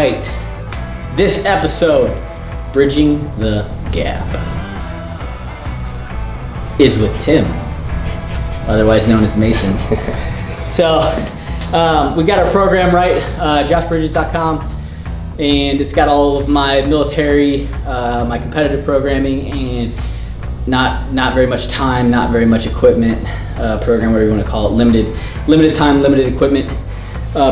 right, this episode, Bridging the Gap, is with Tim, otherwise known as Mason. So we got our program right, joshbridges.com, and it's got all of my military, my competitive programming, and not very much time, not very much equipment program, whatever you want to call it, limited time, limited equipment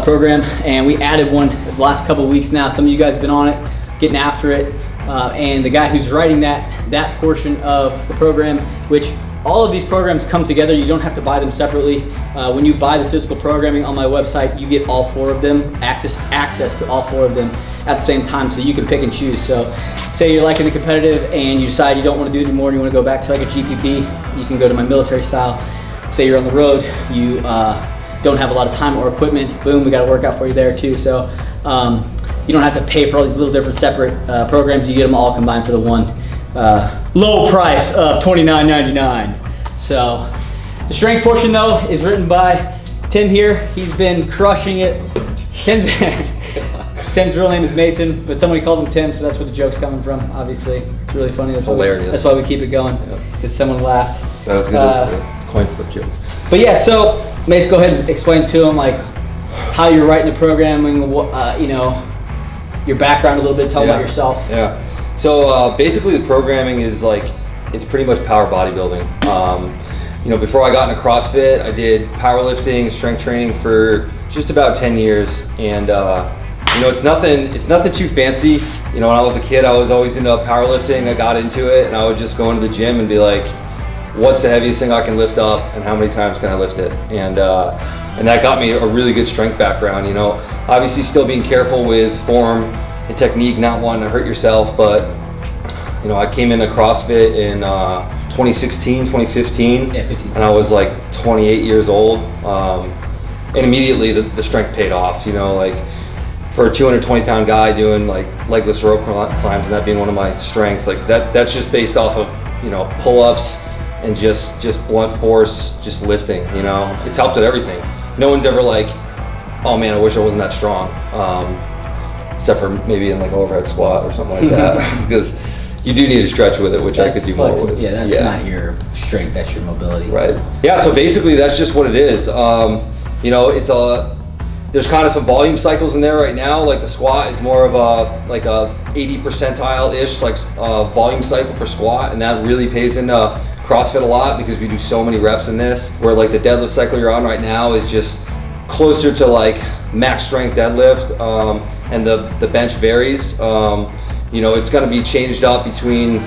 program. And we added one the last couple of weeks now. Some of you guys have been on it, getting after it. And the guy who's writing that portion of the program, which all of these programs come together. You don't have to buy them separately. When you buy the physical programming on my website, you get all four of them, access to all four of them at the same time, so you can pick and choose. So say you're liking the competitive and you decide you don't want to do it anymore and you want to go back to like a GPP, you can go to my military style. Say you're on the road, you don't have a lot of time or equipment, boom, we got a workout for you there too. So you don't have to pay for all these little different separate programs. You get them all combined for the one low price of $29.99. So the strength portion though is written by Tim here. He's been crushing it. Tim's real name is Mason, but somebody called him Tim, so that's where the joke's coming from. Obviously, it's really funny. That's hilarious. That's why we keep it going, because someone laughed. That was good. A coin flip joke. But yeah, so Mace, go ahead and explain to him like how you're writing the programming, your background a little bit. Tell them about yourself. Yeah. So basically, the programming is like it's pretty much power bodybuilding. Before I got into CrossFit, I did powerlifting, strength training for just about 10 years, and it's nothing too fancy. When I was a kid, I was always into powerlifting. I got into it, and I would just go into the gym and be like, what's the heaviest thing I can lift up, and how many times can I lift it? And that got me a really good strength background. Obviously still being careful with form and technique, not wanting to hurt yourself, but I came into CrossFit in 2016, 2015, and I was like 28 years old, and immediately the strength paid off. For a 220-pound guy doing like legless rope climbs, and that being one of my strengths, like that's just based off of pull-ups and just blunt force, just lifting. It's helped with everything. No one's ever like, oh man, I wish I wasn't that strong, except for maybe in like an overhead squat or something like that, because you do need to stretch with it, which I could do more with. Yeah, that's not your strength, that's your mobility. Right. Yeah, so basically that's just what it is. There's kind of some volume cycles in there right now. Like the squat is more of a 80 percentile-ish volume cycle for squat, and that really pays into CrossFit a lot because we do so many reps in this. Where like the deadlift cycle you're on right now is just closer to like max strength deadlift, and the bench varies. It's going to be changed up between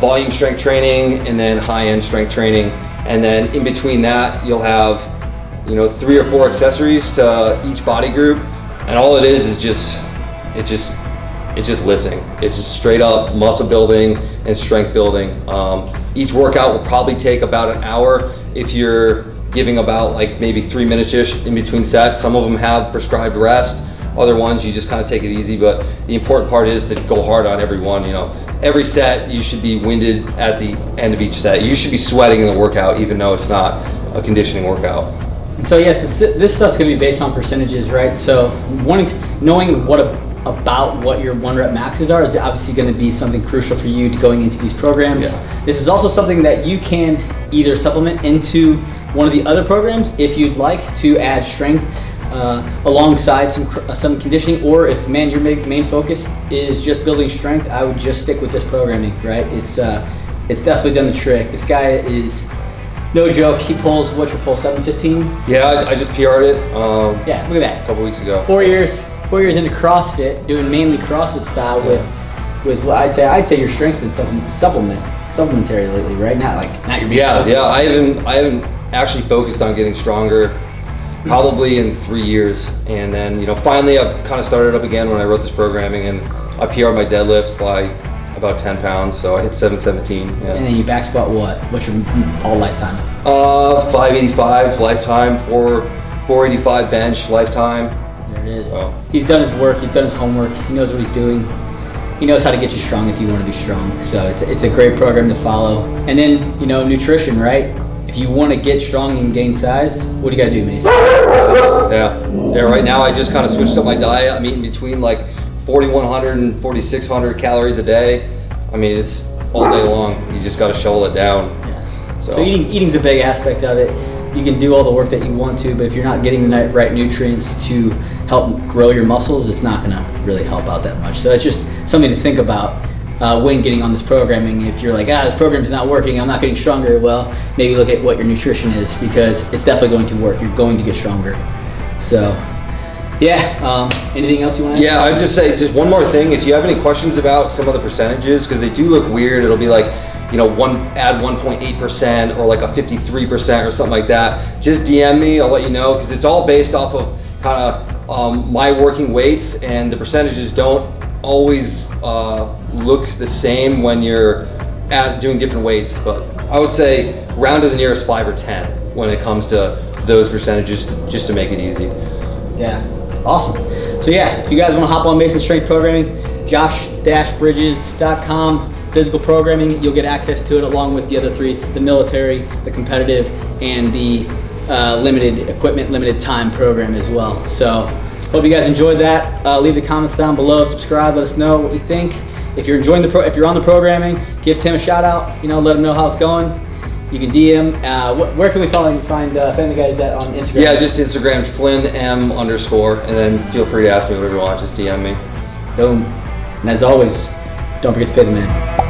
volume strength training and then high-end strength training, and then in between that you'll have 3 or 4 accessories to each body group, and all it is just lifting. It's just straight up muscle building and strength building. Each workout will probably take about an hour if you're giving about like maybe 3 minutes-ish in between sets. Some of them have prescribed rest. Other ones you just kind of take it easy, but the important part is to go hard on every one. Every set you should be winded at the end of each set. You should be sweating in the workout, even though it's not a conditioning workout. And so yes, this stuff's going to be based on percentages, right? So knowing about what your 1 rep maxes are is obviously going to be something crucial for you going into these programs. Yeah. This is also something that you can either supplement into one of the other programs if you'd like to add strength alongside some conditioning, or if your main focus is just building strength, I would just stick with this programming, right? It's definitely done the trick. This guy is no joke. He pulls, what's your pull, 715? Yeah, I just PR'd it. Yeah, look at that. A couple weeks ago. 4 years into CrossFit, doing mainly CrossFit style with what I'd say your strength's been supplementary lately, right? Not your main focus. Yeah. I haven't actually focused on getting stronger probably in 3 years, and then finally I've kind of started up again when I wrote this programming, and I PR'd my deadlift by about 10 pounds, so I hit 717. Yeah. And then you back squat what? What's your all lifetime? 585 lifetime, 485 bench lifetime. There it is. So. He's done his work, he's done his homework, he knows what he's doing. He knows how to get you strong if you want to be strong. So it's a great program to follow. And then, nutrition, right? If you want to get strong and gain size, what do you got to do, Mason? Yeah, right now I just kind of switched up my diet. I'm eating between like 4,100 and 4,600 calories a day. I mean, it's all day long. You just got to shovel it down. Yeah. So eating's a big aspect of it. You can do all the work that you want to, but if you're not getting the right nutrients to help grow your muscles, it's not going to really help out that much. So it's just something to think about when getting on this programming. If you're like, this program is not working, I'm not getting stronger, well, maybe look at what your nutrition is, because it's definitely going to work. You're going to get stronger. So, yeah, anything else you want to add? Yeah, I'd just say just one more thing. If you have any questions about some of the percentages, because they do look weird, it'll be like, add 1.8% or like a 53% or something like that. Just DM me, I'll let you know, because it's all based off of kind of my working weights, and the percentages don't always look the same when you're doing different weights. But I would say round to the nearest 5 or 10 when it comes to those percentages, just to make it easy. Yeah, awesome. So yeah, if you guys want to hop on Mason Strength Programming, josh-bridges.com. Physical programming, you'll get access to it along with the other 3, the military, the competitive, and the limited equipment, limited time program as well. So hope you guys enjoyed that. Leave the comments down below, subscribe, let us know what you think. If you're enjoying if you're on the programming, give Tim a shout out, let him know how it's going. You can DM. Where can we find Family Guys at on Instagram? Yeah, just Instagram, FlynnM_, and then feel free to ask me whatever you want, just DM me. Boom. And as always, don't forget to pay the man.